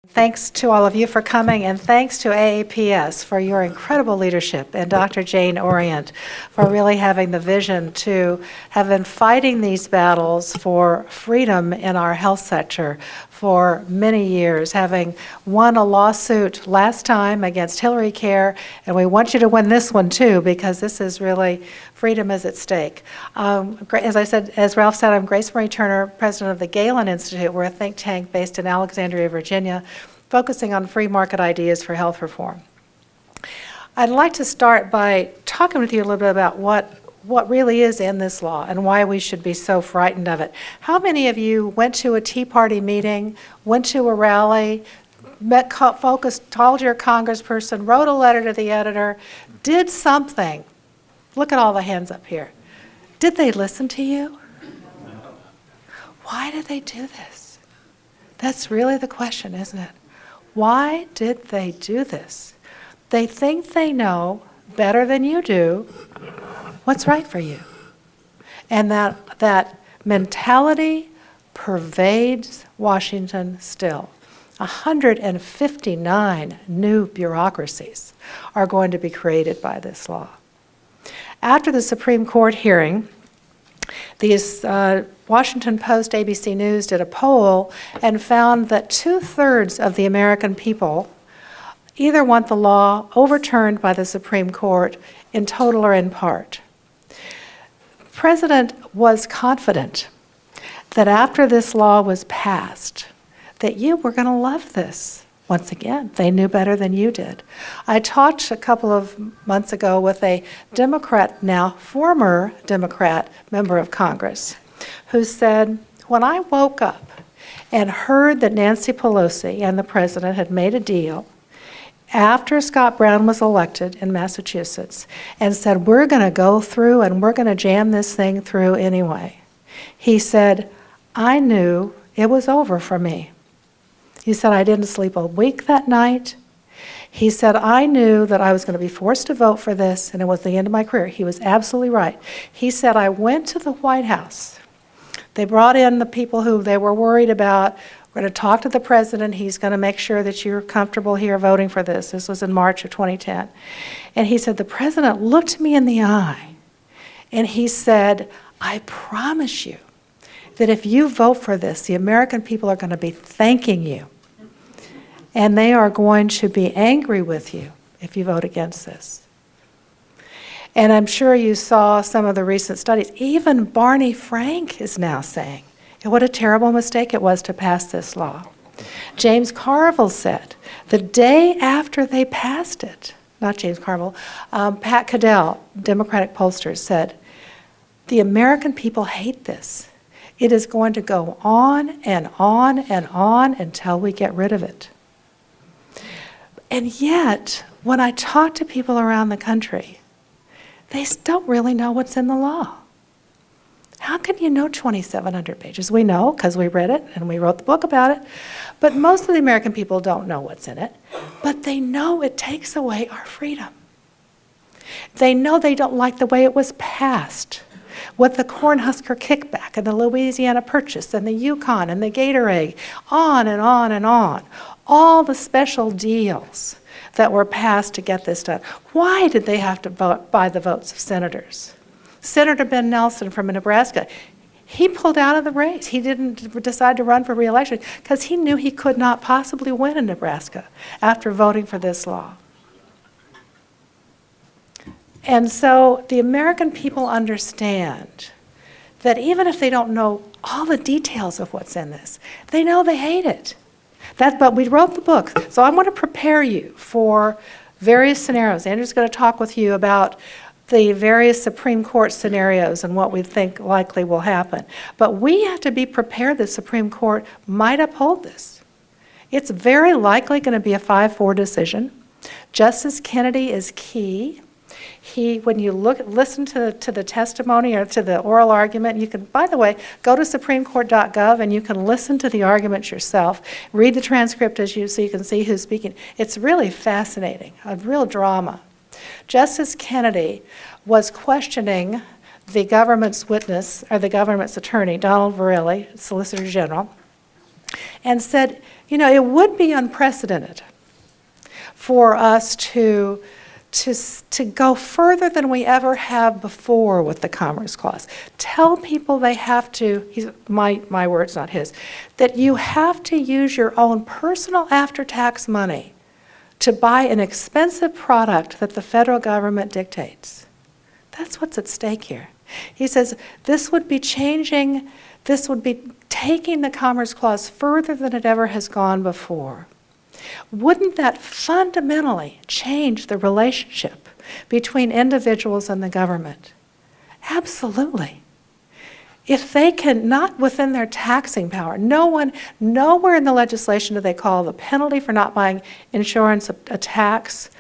Thanks to all of you for coming, and thanks to AAPS for your incredible leadership, and Dr. Jane Orient for really having the vision to have been fighting these battles for freedom in our health sector for many years, having won a lawsuit last time against Hillary Care, and we want you to win this one too, because this is really freedom is at stake. As I said, as Ralph said, I'm Grace Marie Turner, president of the Galen Institute. We're a think tank based in Alexandria, Virginia, focusing on free market ideas for health reform. I'd like to start by talking with you a little bit about what really is in this law and why we should be so frightened of it. How many of you went to a Tea Party meeting, went to a rally, met folks, told your congressperson, wrote a letter to the editor, did something? Look at all the hands up here. Did they listen to you? Why did they do this? That's really the question, isn't it? Why did they do this? They think they know better than you do what's right for you. And that mentality pervades Washington still. 159 new bureaucracies are going to be created by this law. After the Supreme Court hearing, these Washington Post, ABC News did a poll and found that 2/3 of the American people either want the law overturned by the Supreme Court in total or in part. The President was confident that after this law was passed, that you were going to love this. Once again, they knew better than you did. I talked a couple of months ago with a Democrat, now former Democrat member of Congress, who said, when I woke up and heard that Nancy Pelosi and the president had made a deal after Scott Brown was elected in Massachusetts and said, we're going to go through and we're going to jam this thing through anyway, he said, I knew it was over for me. He said, I didn't sleep a week that night. He said, I knew that I was going to be forced to vote for this, and it was the end of my career. He was absolutely right. He said, I went to the White House. They brought in the people who they were worried about. We're going to talk to the president. He's going to make sure that you're comfortable here voting for this. This was in March of 2010. And he said, the president looked me in the eye, and he said, I promise you that if you vote for this, the American people are going to be thanking you. And they are going to be angry with you if you vote against this. And I'm sure you saw some of the recent studies. Even Barney Frank is now saying what a terrible mistake it was to pass this law. James Carville said the day after they passed it, not James Carville, Pat Caddell, Democratic pollster, said, the American people hate this. It is going to go on and on and on until we get rid of it. And yet, when I talk to people around the country, they don't really know what's in the law. How can you know 2,700 pages? We know because we read it and we wrote the book about it. But most of the American people don't know what's in it. But they know it takes away our freedom. They know they don't like the way it was passed, with the Cornhusker kickback and the Louisiana Purchase and the Yukon and the Gatorade, on and on and on. All the special deals that were passed to get this done. Why did they have to vote by the votes of senators? Senator Ben Nelson from Nebraska, he pulled out of the race. He didn't decide to run for re-election because he knew he could not possibly win in Nebraska after voting for this law. And so the American people understand that even if they don't know all the details of what's in this, they know they hate it. But we wrote the book, so I want to prepare you for various scenarios. Andrew's going to talk with you about the various Supreme Court scenarios and what we think likely will happen. But we have to be prepared the Supreme Court might uphold this. It's very likely going to be a 5-4 decision. Justice Kennedy is key. When you listen to the testimony or to the oral argument, you can, by the way, go to supremecourt.gov and you can listen to the arguments yourself. Read the transcript so you can see who's speaking. It's really fascinating, a real drama. Justice Kennedy was questioning the government's witness, or the government's attorney, Donald Verrilli, Solicitor General, and said, it would be unprecedented for us to go further than we ever have before with the Commerce Clause. Tell people they have to, my words, not his, that you have to use your own personal after-tax money to buy an expensive product that the federal government dictates. That's what's at stake here. He says this would be taking the Commerce Clause further than it ever has gone before. Wouldn't that fundamentally change the relationship between individuals and the government? Absolutely. If they can, not within their taxing power, nowhere in the legislation do they call the penalty for not buying insurance a tax.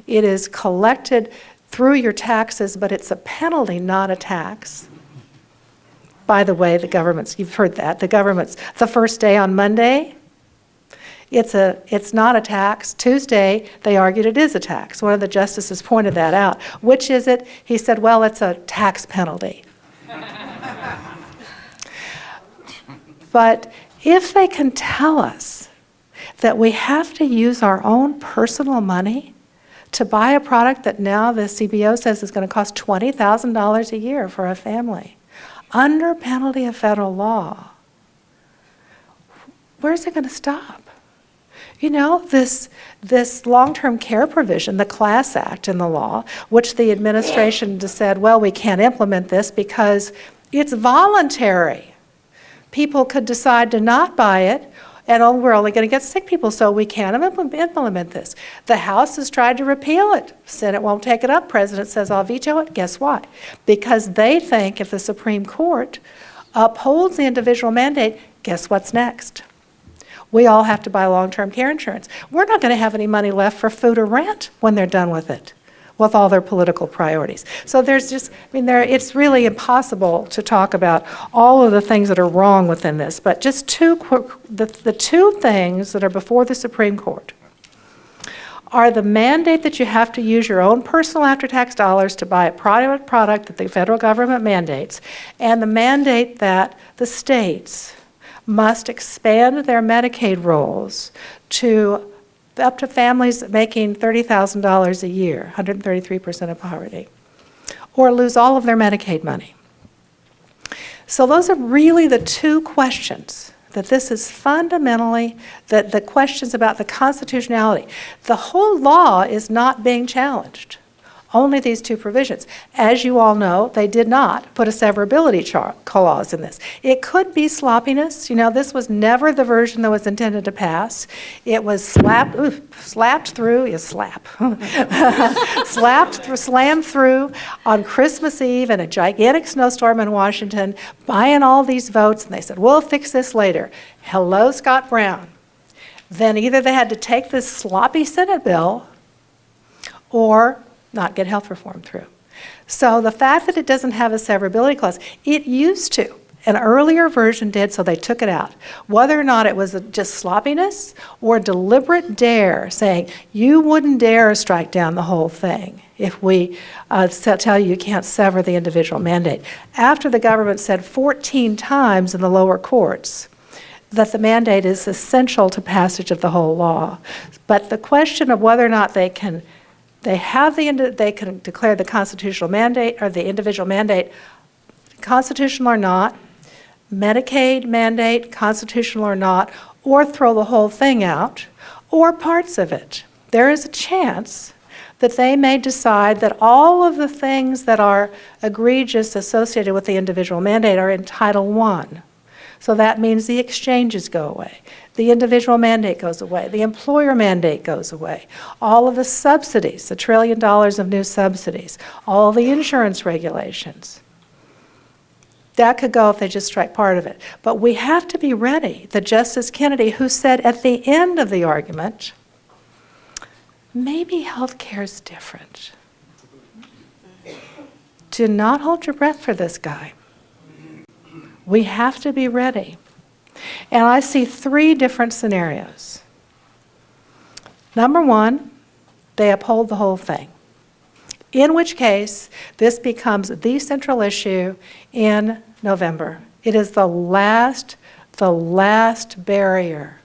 It is collected through your taxes, but it's a penalty, not a tax. By the way, you've heard that, the first day on Monday, it's not a tax. Tuesday, they argued it is a tax. One of the justices pointed that out. Which is it? He said, well, it's a tax penalty. But if they can tell us that we have to use our own personal money to buy a product that now the CBO says is going to cost $20,000 a year for a family, under penalty of federal law, where's it going to stop? This long-term care provision, the Class Act in the law, which the administration just said, well, we can't implement this because it's voluntary. People could decide to not buy it, and we're only going to get sick people, so we can't implement this. The House has tried to repeal it. Senate won't take it up. President says, I'll veto it. Guess what? Because they think if the Supreme Court upholds the individual mandate, guess what's next? We all have to buy long-term care insurance. We're not going to have any money left for food or rent when they're done with it, with all their political priorities. So it's really impossible to talk about all of the things that are wrong within this, but just the two things that are before the Supreme Court are the mandate that you have to use your own personal after-tax dollars to buy a private product that the federal government mandates, and the mandate that the states must expand their Medicaid rolls to up to families making $30,000 a year, 133% of poverty, or lose all of their Medicaid money. So those are really the two questions, that this is fundamentally the questions about the constitutionality. The whole law is not being challenged. Only these two provisions. As you all know, they did not put a severability clause in this. It could be sloppiness. This was never the version that was intended to pass. It was slammed through on Christmas Eve in a gigantic snowstorm in Washington, buying all these votes, and they said, we'll fix this later. Hello, Scott Brown. Then either they had to take this sloppy Senate bill or not get health reform through. So the fact that it doesn't have a severability clause, it used to. An earlier version did, so they took it out. Whether or not it was just sloppiness or deliberate dare, saying you wouldn't dare strike down the whole thing if we tell you can't sever the individual mandate. After the government said 14 times in the lower courts that the mandate is essential to passage of the whole law. But the question of whether or not they can declare the constitutional mandate or the individual mandate constitutional or not, Medicaid mandate constitutional or not, or throw the whole thing out, or parts of it. There is a chance that they may decide that all of the things that are egregious associated with the individual mandate are in Title I. So that means the exchanges go away. The individual mandate goes away. The employer mandate goes away. All of the subsidies, the $1 trillion of new subsidies, all the insurance regulations. That could go if they just strike part of it. But we have to be ready that Justice Kennedy, who said at the end of the argument, maybe health care is different. Do not hold your breath for this guy. We have to be ready. And I see three different scenarios. Number one, they uphold the whole thing, in which case this becomes the central issue in November. It is the last the last barrier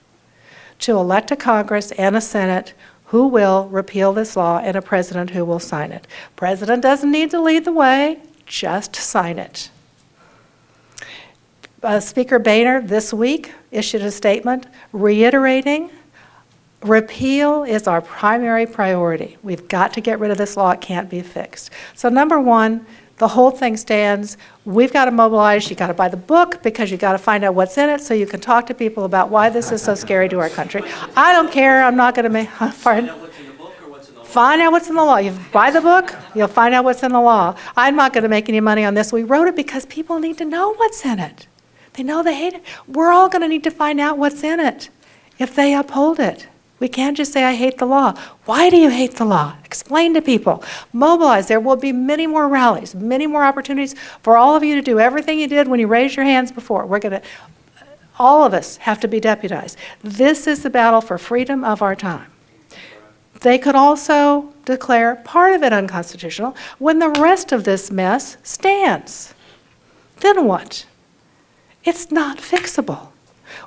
to elect a Congress and a Senate who will repeal this law and a president who will sign it. President doesn't need to lead the way, just sign it. Speaker Boehner this week issued a statement reiterating repeal is our primary priority. We've got to get rid of this law. It can't be fixed. So number one, the whole thing stands. We've got to mobilize. You've got to buy the book because you've got to find out what's in it so you can talk to people about why this is so scary to our country. I don't care. I'm not going to make... Pardon? Find out what's in the law. You buy the book, you'll find out what's in the law. I'm not going to make any money on this. We wrote it because people need to know what's in it. They know they hate it. We're all going to need to find out what's in it if they uphold it. We can't just say, I hate the law. Why do you hate the law? Explain to people. Mobilize. There will be many more rallies, many more opportunities for all of you to do everything you did when you raised your hands before. All of us have to be deputized. This is the battle for freedom of our time. They could also declare part of it unconstitutional when the rest of this mess stands. Then what? It's not fixable.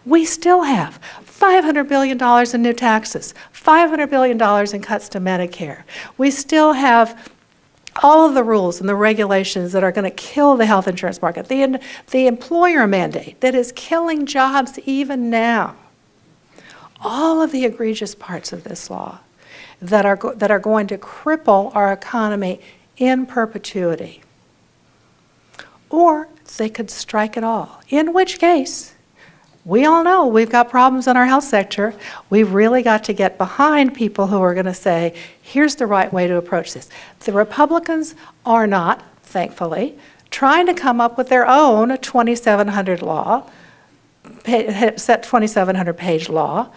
We still have $500 billion in new taxes, $500 billion in cuts to Medicare. We still have all of the rules and the regulations that are going to kill the health insurance market, the employer mandate that is killing jobs even now. All of the egregious parts of this law that are going to cripple our economy in perpetuity. Or they could strike it all, in which case, we all know we've got problems in our health sector. We've really got to get behind people who are going to say, here's the right way to approach this. The Republicans are not, thankfully, trying to come up with their own 2,700 law, set 2,700-page law,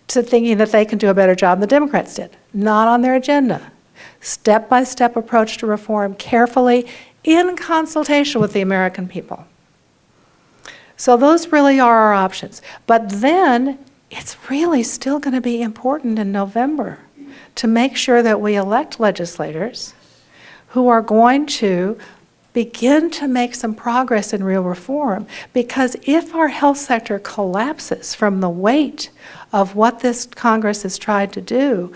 to thinking that they can do a better job than the Democrats did. Not on their agenda. Step-by-step approach to reform, carefully, in consultation with the American people. So those really are our options. But then it's really still going to be important in November to make sure that we elect legislators who are going to begin to make some progress in real reform. Because if our health sector collapses from the weight of what this Congress has tried to do,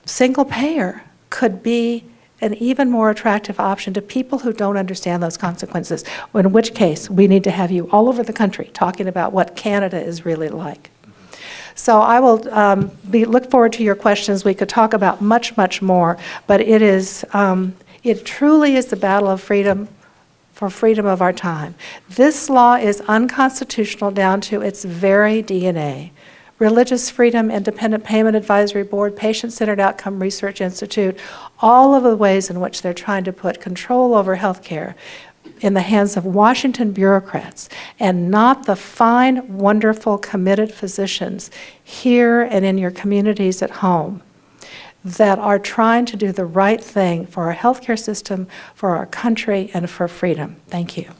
single payer could be an even more attractive option to people who don't understand those consequences, in which case we need to have you all over the country talking about what Canada is really like. So I will look forward to your questions. We could talk about much, much more, but it truly is the battle of freedom for freedom of our time. This law is unconstitutional down to its very DNA. Religious Freedom, Independent Payment Advisory Board, Patient-Centered Outcome Research Institute, all of the ways in which they're trying to put control over health care in the hands of Washington bureaucrats and not the fine, wonderful, committed physicians here and in your communities at home that are trying to do the right thing for our healthcare system, for our country, and for freedom. Thank you.